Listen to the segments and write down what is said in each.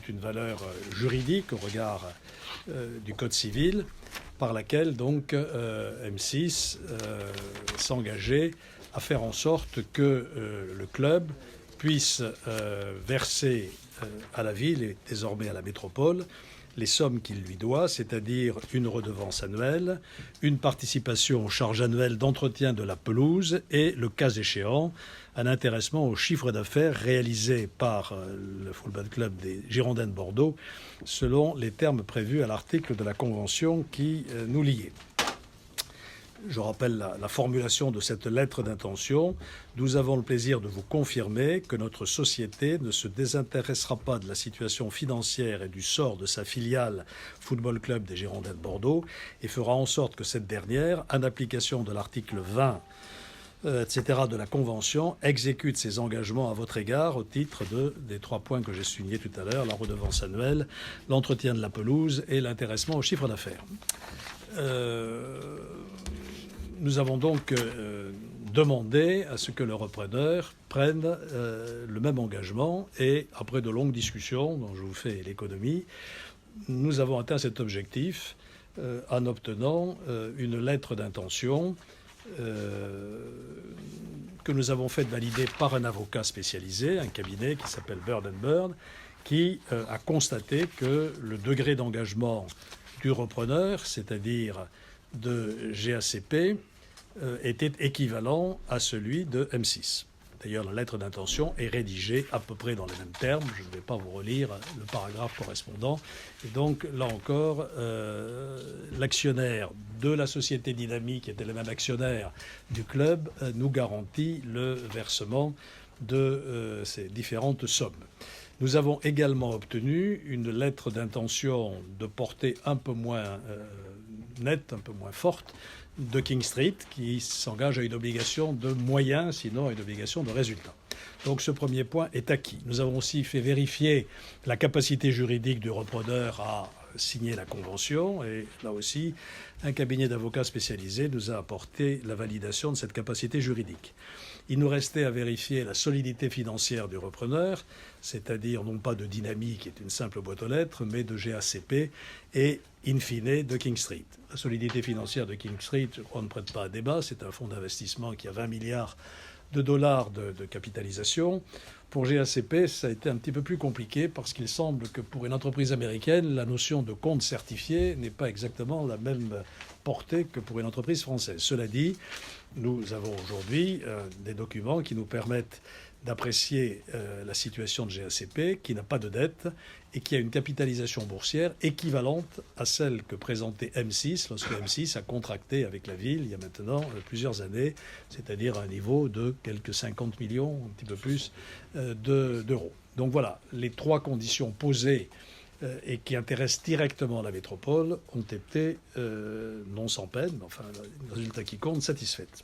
une valeur juridique au regard du Code civil, par laquelle donc M6 s'engageait à faire en sorte que le club puisse verser à la ville et désormais à la métropole les sommes qu'il lui doit, c'est-à-dire une redevance annuelle, une participation aux charges annuelles d'entretien de la pelouse et, le cas échéant, un intéressement au chiffre d'affaires réalisé par le Football Club des Girondins de Bordeaux selon les termes prévus à l'article de la convention qui nous liait. Je rappelle la formulation de cette lettre d'intention. Nous avons le plaisir de vous confirmer que notre société ne se désintéressera pas de la situation financière et du sort de sa filiale Football Club des Girondins de Bordeaux et fera en sorte que cette dernière, en application de l'article 20, etc. de la Convention, exécute ses engagements à votre égard au titre des 3 points que j'ai soulignés tout à l'heure, la redevance annuelle, l'entretien de la pelouse et l'intéressement au chiffre d'affaires. Nous avons donc demandé à ce que le repreneur prenne le même engagement et, après de longues discussions dont je vous fais l'économie, nous avons atteint cet objectif en obtenant une lettre d'intention que nous avons fait valider par un avocat spécialisé, un cabinet qui s'appelle Bird & Bird, qui a constaté que le degré d'engagement du repreneur, c'est-à-dire de GACP, était équivalent à celui de M6. D'ailleurs, la lettre d'intention est rédigée à peu près dans les mêmes termes. Je ne vais pas vous relire le paragraphe correspondant. Et donc, là encore, l'actionnaire de la société Dynamique, qui était le même actionnaire du club, nous garantit le versement de ces différentes sommes. Nous avons également obtenu une lettre d'intention de portée un peu moins nette, un peu moins forte, de King Street, qui s'engage à une obligation de moyens, sinon à une obligation de résultats. Donc ce premier point est acquis. Nous avons aussi fait vérifier la capacité juridique du repreneur à signer la convention, et là aussi, un cabinet d'avocats spécialisé nous a apporté la validation de cette capacité juridique. Il nous restait à vérifier la solidité financière du repreneur, c'est-à-dire non pas de Dynamique, qui est une simple boîte aux lettres, mais de GACP et, in fine, de King Street. La solidité financière de King Street, je crois, ne prête pas à débat. C'est un fonds d'investissement qui a 20 milliards de dollars de capitalisation. Pour GACP, ça a été un petit peu plus compliqué parce qu'il semble que pour une entreprise américaine, la notion de compte certifié n'est pas exactement la même portée que pour une entreprise française. Cela dit, nous avons aujourd'hui des documents qui nous permettent d'apprécier la situation de GACP, qui n'a pas de dette et qui a une capitalisation boursière équivalente à celle que présentait M6 lorsque M6 a contracté avec la ville il y a maintenant plusieurs années, c'est-à-dire à un niveau de quelques 50 millions, un petit peu plus, d'euros. Donc voilà, les 3 conditions posées et qui intéressent directement la métropole ont été, non sans peine, mais enfin, le résultat qui compte, satisfaites.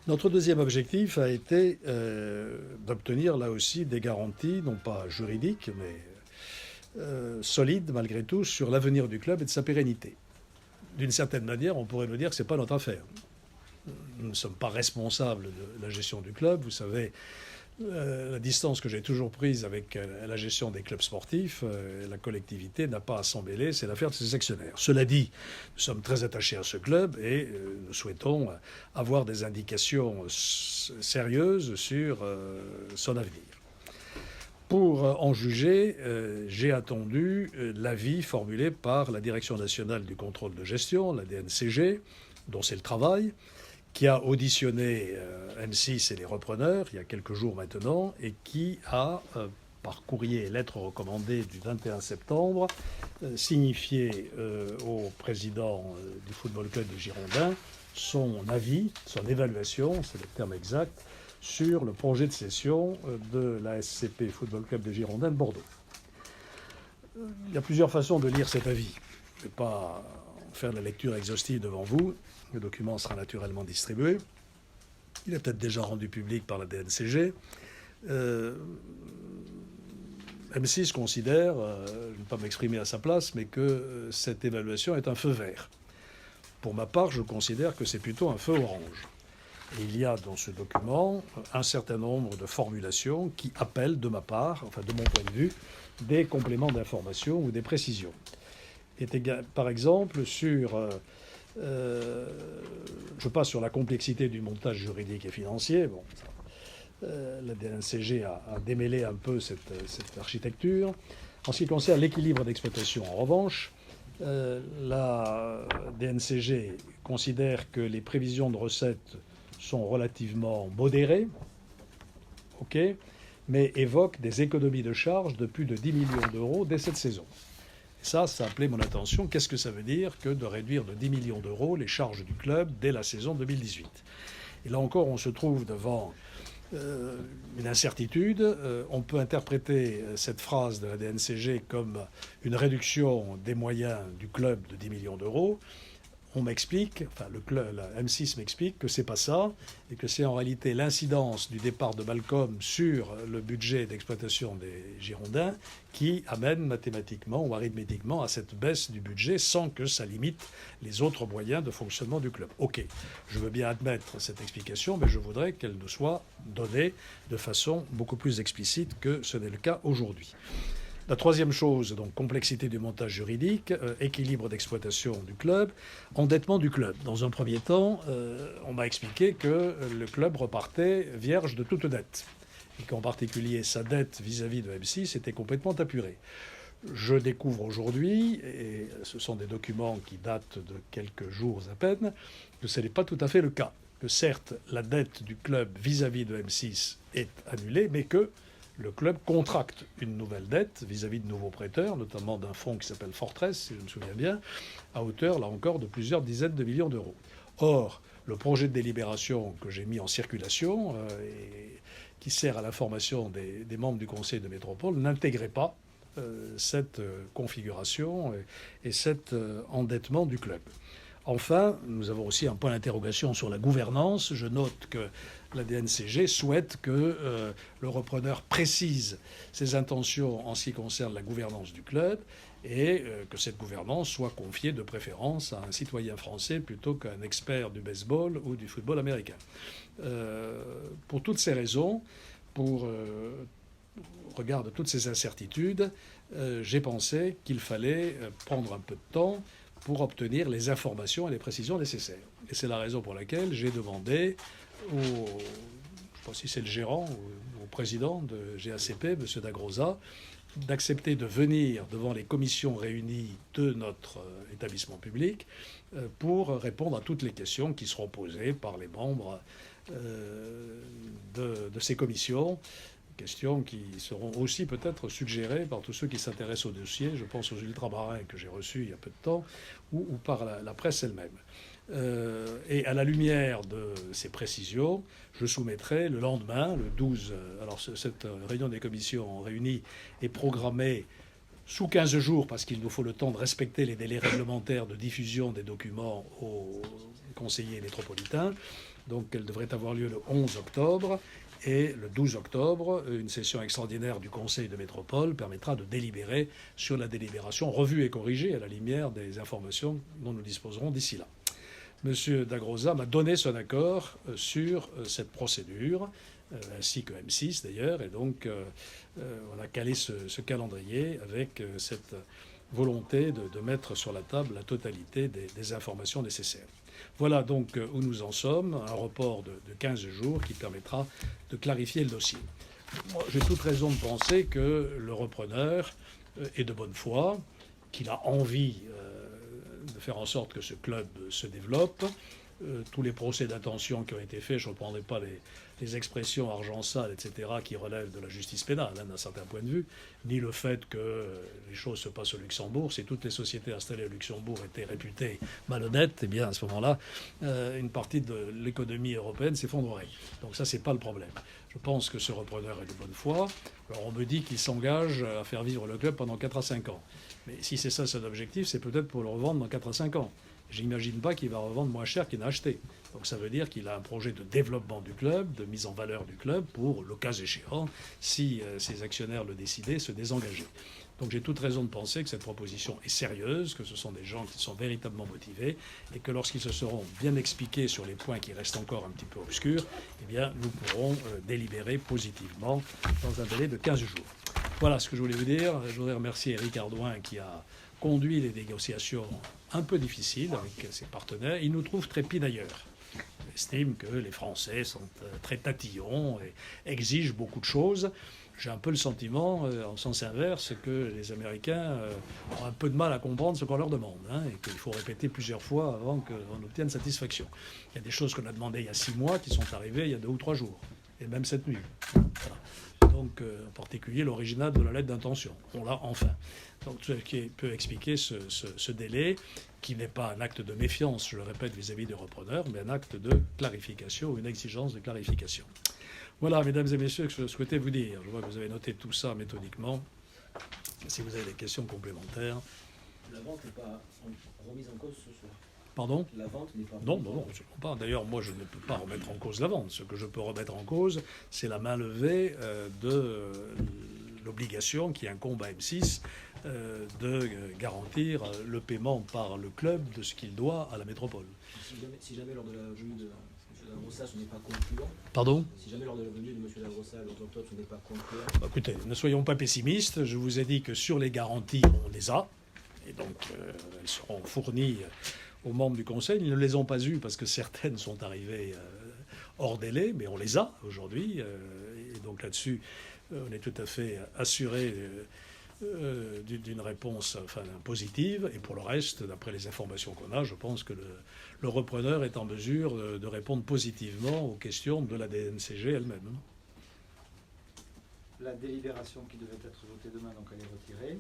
Notre deuxième objectif a été d'obtenir là aussi des garanties, non pas juridiques, mais solides malgré tout, sur l'avenir du club et de sa pérennité. D'une certaine manière, on pourrait nous dire que ce n'est pas notre affaire. Nous ne sommes pas responsables de la gestion du club. Vous savez, la distance que j'ai toujours prise avec la gestion des clubs sportifs, la collectivité n'a pas à s'en mêler, c'est l'affaire de ses actionnaires. Cela dit, nous sommes très attachés à ce club et nous souhaitons avoir des indications sérieuses sur son avenir. Pour en juger, j'ai attendu l'avis formulé par la Direction nationale du contrôle de gestion, la DNCG, dont c'est le travail, qui a auditionné M6 et les repreneurs il y a quelques jours maintenant et qui a, par courrier et lettre recommandée du 21 septembre, signifié au président du Football Club des Girondins son avis, son évaluation, c'est le terme exact, sur le projet de cession de la SCP Football Club des Girondins de Bordeaux. Il y a plusieurs façons de lire cet avis. Je ne vais pas faire la lecture exhaustive devant vous. Le document sera naturellement distribué. Il est peut-être déjà rendu public par la DNCG. M6 considère, je ne vais pas m'exprimer à sa place, mais que cette évaluation est un feu vert. Pour ma part, je considère que c'est plutôt un feu orange. Et il y a dans ce document un certain nombre de formulations qui appellent de ma part, enfin de mon point de vue, des compléments d'information ou des précisions. Par exemple, je passe sur la complexité du montage juridique et financier. Bon, la DNCG a démêlé un peu cette architecture. En ce qui concerne l'équilibre d'exploitation, en revanche, la DNCG considère que les prévisions de recettes sont relativement modérées, mais évoque des économies de charges de plus de 10 millions d'euros dès cette saison. Et ça a appelé mon attention. Qu'est-ce que ça veut dire que de réduire de 10 millions d'euros les charges du club dès la saison 2018 ? Et là encore, on se trouve devant une incertitude. On peut interpréter cette phrase de la DNCG comme une réduction des moyens du club de 10 millions d'euros. On m'explique, enfin la M6 m'explique que c'est pas ça, et que c'est en réalité l'incidence du départ de Malcolm sur le budget d'exploitation des Girondins qui amène mathématiquement ou arithmétiquement à cette baisse du budget sans que ça limite les autres moyens de fonctionnement du club. Ok, je veux bien admettre cette explication, mais je voudrais qu'elle nous soit donnée de façon beaucoup plus explicite que ce n'est le cas aujourd'hui. La troisième chose, donc complexité du montage juridique, équilibre d'exploitation du club, endettement du club. Dans un premier temps, on m'a expliqué que le club repartait vierge de toute dette et qu'en particulier sa dette vis-à-vis de M6 était complètement apurée. Je découvre aujourd'hui, et ce sont des documents qui datent de quelques jours à peine, que ce n'est pas tout à fait le cas. Que certes, la dette du club vis-à-vis de M6 est annulée, mais que le club contracte une nouvelle dette vis-à-vis de nouveaux prêteurs, notamment d'un fonds qui s'appelle Fortress, si je me souviens bien, à hauteur, là encore, de plusieurs dizaines de millions d'euros. Or, le projet de délibération que j'ai mis en circulation et qui sert à l'information des membres du conseil de métropole n'intégrait pas cette configuration et cet endettement du club. Enfin, nous avons aussi un point d'interrogation sur la gouvernance. Je note que la DNCG souhaite que le repreneur précise ses intentions en ce qui concerne la gouvernance du club et que cette gouvernance soit confiée de préférence à un citoyen français plutôt qu'à un expert du baseball ou du football américain. Pour toutes ces raisons, pour regard de toutes ces incertitudes, j'ai pensé qu'il fallait prendre un peu de temps pour obtenir les informations et les précisions nécessaires. Et c'est la raison pour laquelle j'ai demandé je ne sais pas si c'est le gérant ou au président de GACP, M. Dagrosa, d'accepter de venir devant les commissions réunies de notre établissement public pour répondre à toutes les questions qui seront posées par les membres de ces commissions. Questions qui seront aussi peut-être suggérées par tous ceux qui s'intéressent au dossier, je pense aux ultramarins que j'ai reçus il y a peu de temps, ou par la presse elle-même. Et à la lumière de ces précisions, je soumettrai le lendemain, le 12... Alors cette réunion des commissions réunies est programmée sous 15 jours parce qu'il nous faut le temps de respecter les délais réglementaires de diffusion des documents aux conseillers métropolitains. Donc elle devrait avoir lieu le 11 octobre. Et le 12 octobre, une session extraordinaire du Conseil de métropole permettra de délibérer sur la délibération revue et corrigée à la lumière des informations dont nous disposerons d'ici là. M. Dagrosa m'a donné son accord sur cette procédure, ainsi que M6 d'ailleurs, et donc on a calé ce calendrier avec cette volonté de mettre sur la table la totalité des informations nécessaires. Voilà donc où nous en sommes, un report de 15 jours qui permettra de clarifier le dossier. Moi, j'ai toute raison de penser que le repreneur est de bonne foi, qu'il a envie de faire en sorte que ce club se développe. Tous les procès d'intention qui ont été faits, je ne reprendrai pas les expressions argent sale, etc., qui relèvent de la justice pénale, d'un certain point de vue, ni le fait que les choses se passent au Luxembourg. Si toutes les sociétés installées au Luxembourg étaient réputées malhonnêtes, eh bien, à ce moment-là, une partie de l'économie européenne s'effondrerait. Donc ça, c'est pas le problème. Je pense que ce repreneur est de bonne foi. Alors on me dit qu'il s'engage à faire vivre le club pendant 4 à 5 ans. Mais si c'est ça son objectif, c'est peut-être pour le revendre dans 4 à 5 ans. J'imagine pas qu'il va revendre moins cher qu'il n'a acheté. Donc ça veut dire qu'il a un projet de développement du club, de mise en valeur du club pour, le cas échéant, si ses actionnaires le décidaient, se désengager. Donc j'ai toute raison de penser que cette proposition est sérieuse, que ce sont des gens qui sont véritablement motivés et que lorsqu'ils se seront bien expliqués sur les points qui restent encore un petit peu obscurs, eh bien, nous pourrons délibérer positivement dans un délai de 15 jours. Voilà ce que je voulais vous dire. Je voudrais remercier Éric Ardouin qui a conduit les négociations un peu difficiles avec ses partenaires. Il nous trouve trépidailleurs. Il estime que les Français sont très tatillons et exigent beaucoup de choses. J'ai un peu le sentiment, en sens inverse, que les Américains ont un peu de mal à comprendre ce qu'on leur demande, et qu'il faut répéter plusieurs fois avant qu'on obtienne satisfaction. Il y a des choses qu'on a demandées il y a 6 mois qui sont arrivées il y a 2 ou 3 jours, et même cette nuit. Voilà. Donc, en particulier, l'original de la lettre d'intention. On l'a enfin. Donc, ce qui peut expliquer ce délai, qui n'est pas un acte de méfiance, je le répète, vis-à-vis des repreneurs, mais un acte de clarification, une exigence de clarification. Voilà, mesdames et messieurs, ce que je souhaitais vous dire. Je vois que vous avez noté tout ça méthodiquement. Si vous avez des questions complémentaires. La vente n'est pas remise en cause ce soir. Pardon ? La vente n'est pas remise Non, en cause. absolument pas. D'ailleurs, moi, je ne peux pas remettre en cause la vente. Ce que je peux remettre en cause, c'est la main levée de l'obligation qui incombe à M6 de garantir le paiement par le club de ce qu'il doit à la métropole. Si jamais lors de la venue de M. Dagrossa, ce n'est pas concluant. Pardon ? Si jamais lors de la venue de M. Dagrossa, le 11 octobre, ce n'est pas concluant. Écoutez, ne soyons pas pessimistes. Je vous ai dit que sur les garanties, on les a. Et donc, elles seront fournies aux membres du Conseil. Ils ne les ont pas eues parce que certaines sont arrivées hors délai, mais on les a aujourd'hui. Et donc là-dessus, on est tout à fait assuré d'une réponse positive. Et pour le reste, d'après les informations qu'on a, je pense que le repreneur est en mesure de répondre positivement aux questions de la DNCG elle-même. La délibération qui devait être votée demain, donc elle est retirée.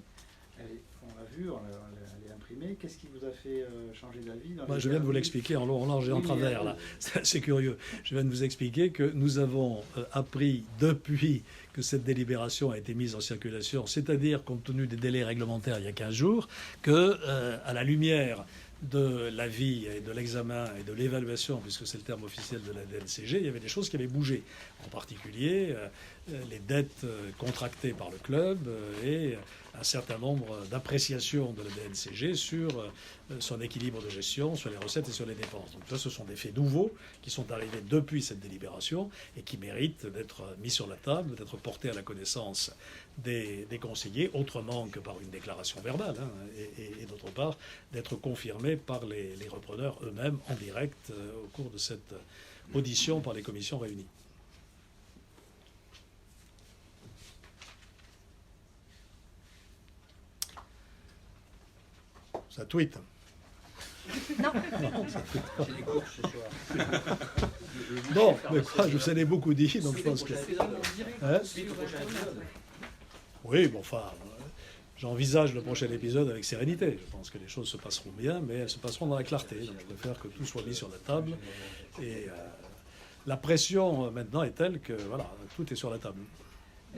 On l'a vu, elle est imprimée. Qu'est-ce qui vous a fait changer d'avis Je viens de vous l'expliquer en long, en large et en travers, là. C'est assez curieux. Je viens de vous expliquer que nous avons appris depuis que cette délibération a été mise en circulation, c'est-à-dire compte tenu des délais réglementaires il y a 15 jours, que à la lumière de l'avis et de l'examen et de l'évaluation, puisque c'est le terme officiel de la DNCG, il y avait des choses qui avaient bougé. En particulier, les dettes contractées par le club et un certain nombre d'appréciations de la DNCG sur son équilibre de gestion, sur les recettes et sur les dépenses. Donc ça, ce sont des faits nouveaux qui sont arrivés depuis cette délibération et qui méritent d'être mis sur la table, d'être portés à la connaissance des conseillers, autrement que par une déclaration verbale, et d'autre part, d'être confirmés par les repreneurs eux-mêmes en direct au cours de cette audition par les commissions réunies. Ça tweet. Non. Ça tweet pas. C'est les courses ce soir. Non, mais quoi, je vous en ai beaucoup dit, donc je pense que... Hein ? Oui, bon, enfin, j'envisage le prochain épisode avec sérénité. Je pense que les choses se passeront bien, mais elles se passeront dans la clarté. Donc je préfère que tout soit mis sur la table. Et la pression maintenant est telle que, voilà, tout est sur la table.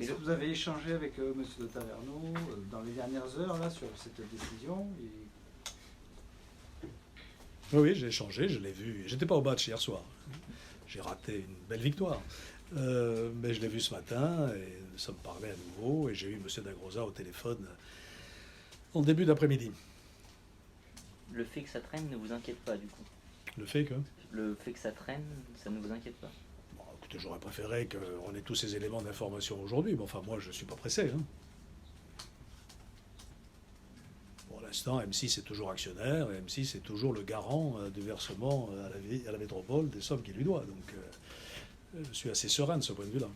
Est-ce que vous avez échangé avec M. de Taverneau dans les dernières heures là, sur cette décision Oui, j'ai échangé, je l'ai vu. J'étais pas au match hier soir. J'ai raté une belle victoire. Mais je l'ai vu ce matin et nous sommes parlé à nouveau. Et j'ai eu M. Dagrossa au téléphone en début d'après-midi. Le fait que ça traîne ne vous inquiète pas du coup? Le fait que Le fait que ça traîne, ça ne vous inquiète pas? Bon, écoutez, j'aurais préféré qu'on ait tous ces éléments d'information aujourd'hui. Mais enfin, moi, je ne suis pas pressé. Pour l'instant, M6 est toujours actionnaire et M6 est toujours le garant du versement à la métropole des sommes qu'il lui doit. Donc, je suis assez serein de ce point de vue-là.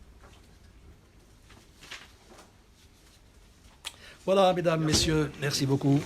Voilà, mesdames, messieurs, merci beaucoup.